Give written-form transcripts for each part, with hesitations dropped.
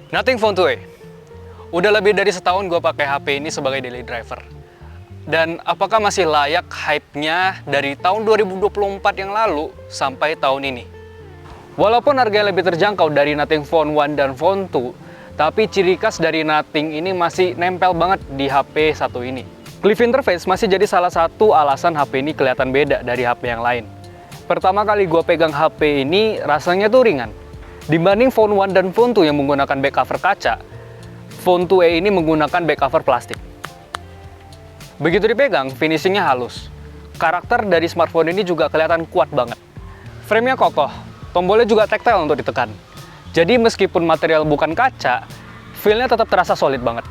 Nothing Phone 2a. Udah lebih dari setahun gue pakai HP ini sebagai daily driver. Dan apakah masih layak hype-nya dari tahun 2024 yang lalu sampai tahun ini? Walaupun harganya lebih terjangkau dari Nothing Phone 1 dan Phone 2, tapi ciri khas dari Nothing ini masih nempel banget di HP satu ini. Glyph interface masih jadi salah satu alasan HP ini kelihatan beda dari HP yang lain. Pertama kali gue pegang HP ini rasanya tuh ringan. Dibanding Phone 1 dan Phone 2 yang menggunakan back cover kaca, Phone 2a ini menggunakan back cover plastik. Begitu dipegang, finishingnya halus. Karakter dari smartphone ini juga kelihatan kuat banget. Frame-nya kokoh, tombolnya juga tactile untuk ditekan. Jadi meskipun material bukan kaca, feel-nya tetap terasa solid banget.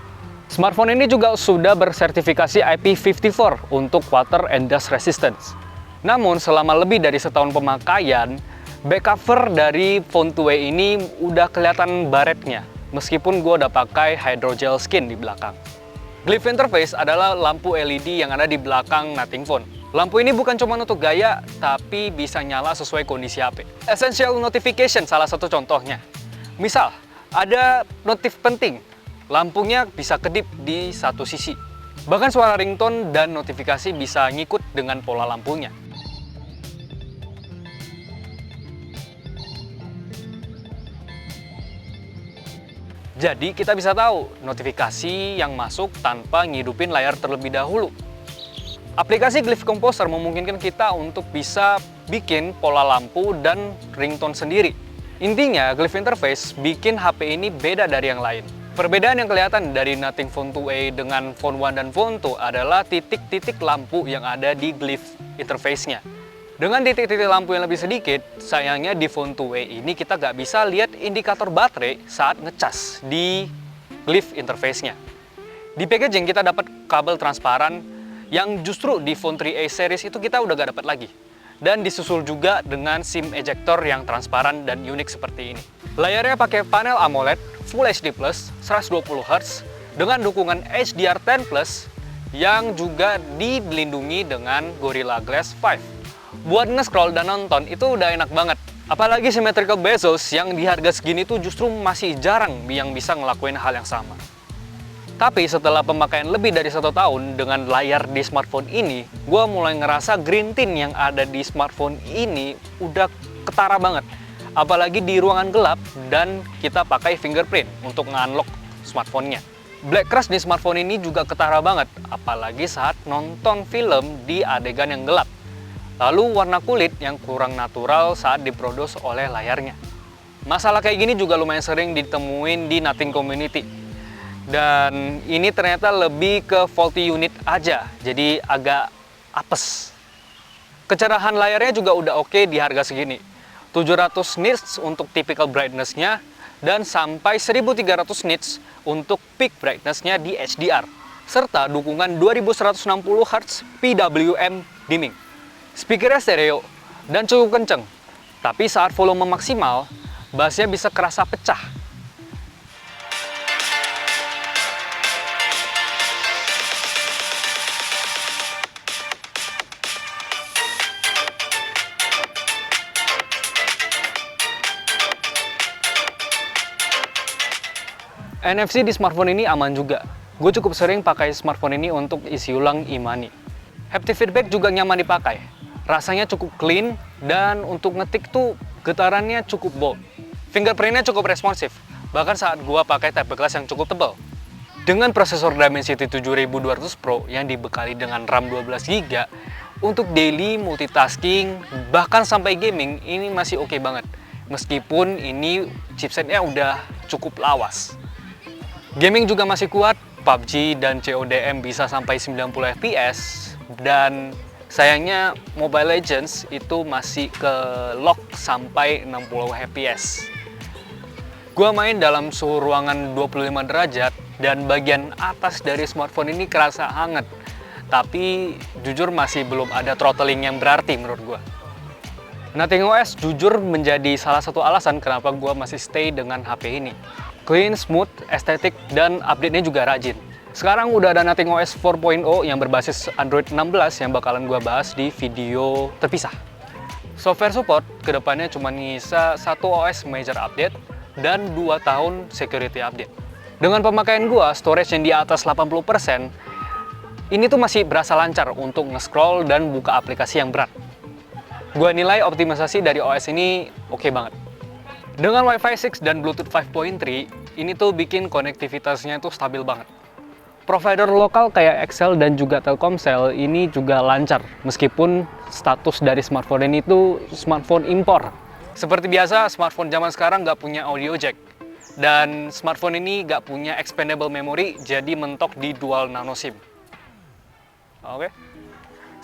Smartphone ini juga sudah bersertifikasi IP54 untuk water and dust resistance. Namun selama lebih dari setahun pemakaian, back cover dari Phone 2a ini udah kelihatan baretnya, meskipun gue udah pakai hydrogel skin di belakang. Glyph interface adalah lampu LED yang ada di belakang Nothing Phone. Lampu ini bukan cuma untuk gaya, tapi bisa nyala sesuai kondisi HP. Essential notification salah satu contohnya. Misal, ada notif penting, lampunya bisa kedip di satu sisi. Bahkan suara ringtone dan notifikasi bisa ngikut dengan pola lampunya. Jadi kita bisa tahu notifikasi yang masuk tanpa ngidupin layar terlebih dahulu. Aplikasi Glyph Composer memungkinkan kita untuk bisa bikin pola lampu dan ringtone sendiri. Intinya, Glyph Interface bikin HP ini beda dari yang lain. Perbedaan yang kelihatan dari Nothing Phone 2a dengan Phone 1 dan Phone 2 adalah titik-titik lampu yang ada di Glyph Interface-nya. Dengan titik-titik lampu yang lebih sedikit, sayangnya di Phone 2a ini kita nggak bisa lihat indikator baterai saat ngecas di Glyph interface-nya. Di packaging kita dapat kabel transparan yang justru di Phone 3a series itu kita udah nggak dapat lagi. Dan disusul juga dengan SIM ejector yang transparan dan unik seperti ini. Layarnya pakai panel AMOLED Full HD+, 120Hz dengan dukungan HDR10+, yang juga dilindungi dengan Gorilla Glass 5. Buat nge-scroll dan nonton itu udah enak banget. Apalagi symmetrical bezels yang di harga segini tuh justru masih jarang yang bisa ngelakuin hal yang sama. Tapi setelah pemakaian lebih dari 1 tahun dengan layar di smartphone ini, gue mulai ngerasa green tint yang ada di smartphone ini udah ketara banget. Apalagi di ruangan gelap dan kita pakai fingerprint untuk nge-unlock smartphone-nya. Black crush di smartphone ini juga ketara banget, apalagi saat nonton film di adegan yang gelap. Lalu warna kulit yang kurang natural saat diproduksi oleh layarnya. Masalah kayak gini juga lumayan sering ditemuin di Nothing community. Dan ini ternyata lebih ke faulty unit aja, jadi agak apes. Kecerahan layarnya juga udah oke di harga segini. 700 nits untuk typical brightness-nya dan sampai 1300 nits untuk peak brightness-nya di HDR. Serta dukungan 2160 Hz PWM dimming. Speakernya stereo dan cukup kenceng, tapi saat volume maksimal, bassnya bisa kerasa pecah. NFC di smartphone ini aman juga. Gue cukup sering pakai smartphone ini untuk isi ulang e-money. Haptic feedback juga nyaman dipakai. Rasanya cukup clean, dan untuk ngetik tuh getarannya cukup bold. Fingerprintnya cukup responsif, bahkan saat gua pakai type glass yang cukup tebal. Dengan prosesor Dimensity 7200 Pro yang dibekali dengan RAM 12GB, untuk daily multitasking, bahkan sampai gaming, ini masih oke banget. Meskipun ini chipsetnya udah cukup lawas. Gaming juga masih kuat, PUBG dan CODM bisa sampai 90 FPS, dan sayangnya Mobile Legends itu masih ke lock sampai 60 fps. Gua main dalam suhu ruangan 25 derajat dan bagian atas dari smartphone ini kerasa hangat. Tapi jujur masih belum ada throttling yang berarti menurut gua. Nothing OS jujur menjadi salah satu alasan kenapa gua masih stay dengan HP ini. Clean, smooth, estetik, dan update-nya juga rajin. Sekarang udah ada Nothing OS 4.0 yang berbasis Android 16 yang bakalan gua bahas di video terpisah. Software support kedepannya cuma ngisa 1 OS major update, dan 2 tahun security update. Dengan pemakaian gua, storage yang di atas 80%, ini tuh masih berasa lancar untuk nge-scroll dan buka aplikasi yang berat. Gua nilai optimisasi dari OS ini oke banget. Dengan Wi-Fi 6 dan Bluetooth 5.3, ini tuh bikin konektivitasnya tuh stabil banget. Provider lokal kayak XL dan juga Telkomsel ini juga lancar, meskipun status dari smartphone ini tuh smartphone impor. Seperti biasa, smartphone zaman sekarang nggak punya audio jack. Dan smartphone ini nggak punya expandable memory, jadi mentok di dual nano SIM. Oke.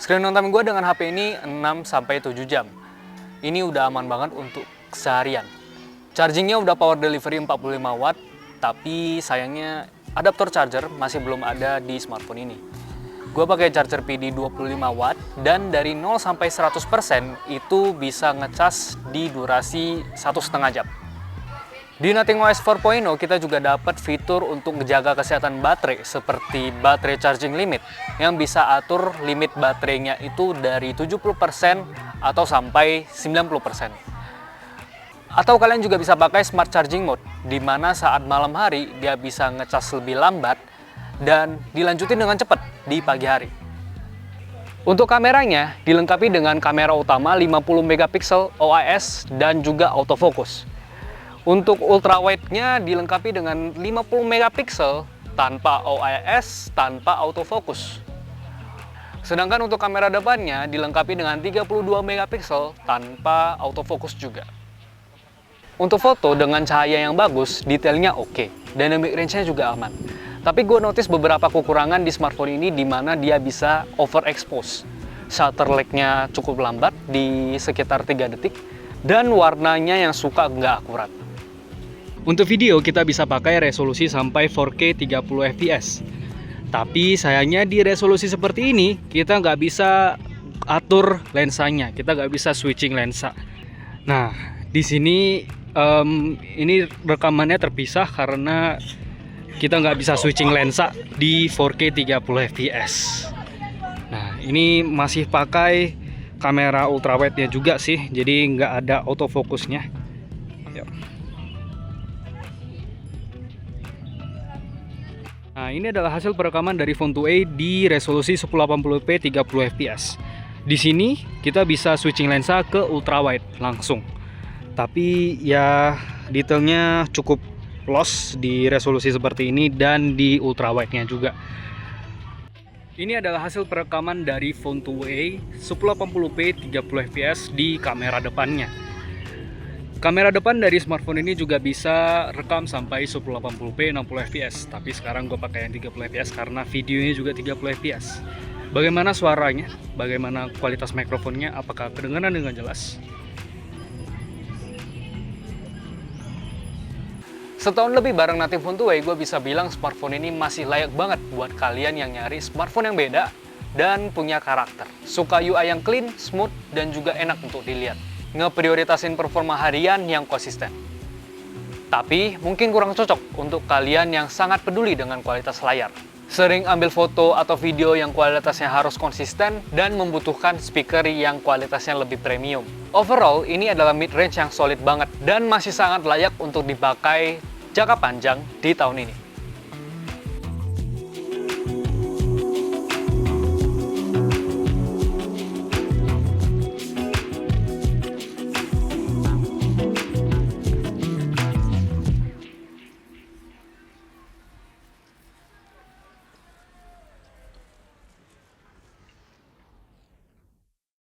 Screen on time gue dengan HP ini 6-7 jam. Ini udah aman banget untuk seharian. Chargingnya udah power delivery 45 watt, tapi sayangnya adaptor charger masih belum ada di smartphone ini. Gue pakai charger PD 25 watt dan dari 0 sampai 100% itu bisa ngecas di durasi 1,5 jam. Di nothingOS 4.0 kita juga dapat fitur untuk menjaga kesehatan baterai seperti baterai charging limit yang bisa atur limit baterainya itu dari 70% atau sampai 90%. Atau kalian juga bisa pakai smart charging mode di mana saat malam hari dia bisa ngecas lebih lambat dan dilanjutin dengan cepat di pagi hari. Untuk kameranya dilengkapi dengan kamera utama 50 megapiksel OIS dan juga autofocus. Untuk ultrawide-nya dilengkapi dengan 50 megapiksel tanpa OIS, tanpa autofocus. Sedangkan untuk kamera depannya dilengkapi dengan 32 megapiksel tanpa autofocus juga. Untuk foto dengan cahaya yang bagus, detailnya oke, dynamic range-nya juga aman. Tapi gue notice beberapa kekurangan di smartphone ini di mana dia bisa overexpose. Shutter lag-nya cukup lambat di sekitar 3 detik, dan warnanya yang suka nggak akurat. Untuk video kita bisa pakai resolusi sampai 4K 30 fps. Tapi sayangnya di resolusi seperti ini kita nggak bisa atur lensanya, kita nggak bisa switching lensa. Nah, di sini ini rekamannya terpisah karena kita nggak bisa switching lensa di 4K 30 fps. Nah, ini masih pakai kamera ultrawide-nya juga sih, jadi nggak ada autofocusnya. Yuk. Nah, ini adalah hasil perekaman dari Phone 2a di resolusi 1080p 30 fps. Di sini kita bisa switching lensa ke ultrawide langsung. Tapi ya detailnya cukup loss di resolusi seperti ini dan di ultrawide-nya juga. Ini adalah hasil perekaman dari Phone 2a 1080p 30 fps di kamera depannya. Kamera depan dari smartphone ini juga bisa rekam sampai 1080p 60 fps. Tapi sekarang gue pakai yang 30 fps karena videonya juga 30 fps. Bagaimana suaranya? Bagaimana kualitas mikrofonnya? Apakah kedengaran dengan jelas? Setahun lebih bareng Native Phone 2a, gue bisa bilang smartphone ini masih layak banget buat kalian yang nyari smartphone yang beda dan punya karakter. Suka UI yang clean, smooth, dan juga enak untuk dilihat. Ngeprioritasin performa harian yang konsisten. Tapi mungkin kurang cocok untuk kalian yang sangat peduli dengan kualitas layar. Sering ambil foto atau video yang kualitasnya harus konsisten dan membutuhkan speaker yang kualitasnya lebih premium. Overall, ini adalah mid-range yang solid banget dan masih sangat layak untuk dipakai jangka panjang di tahun ini.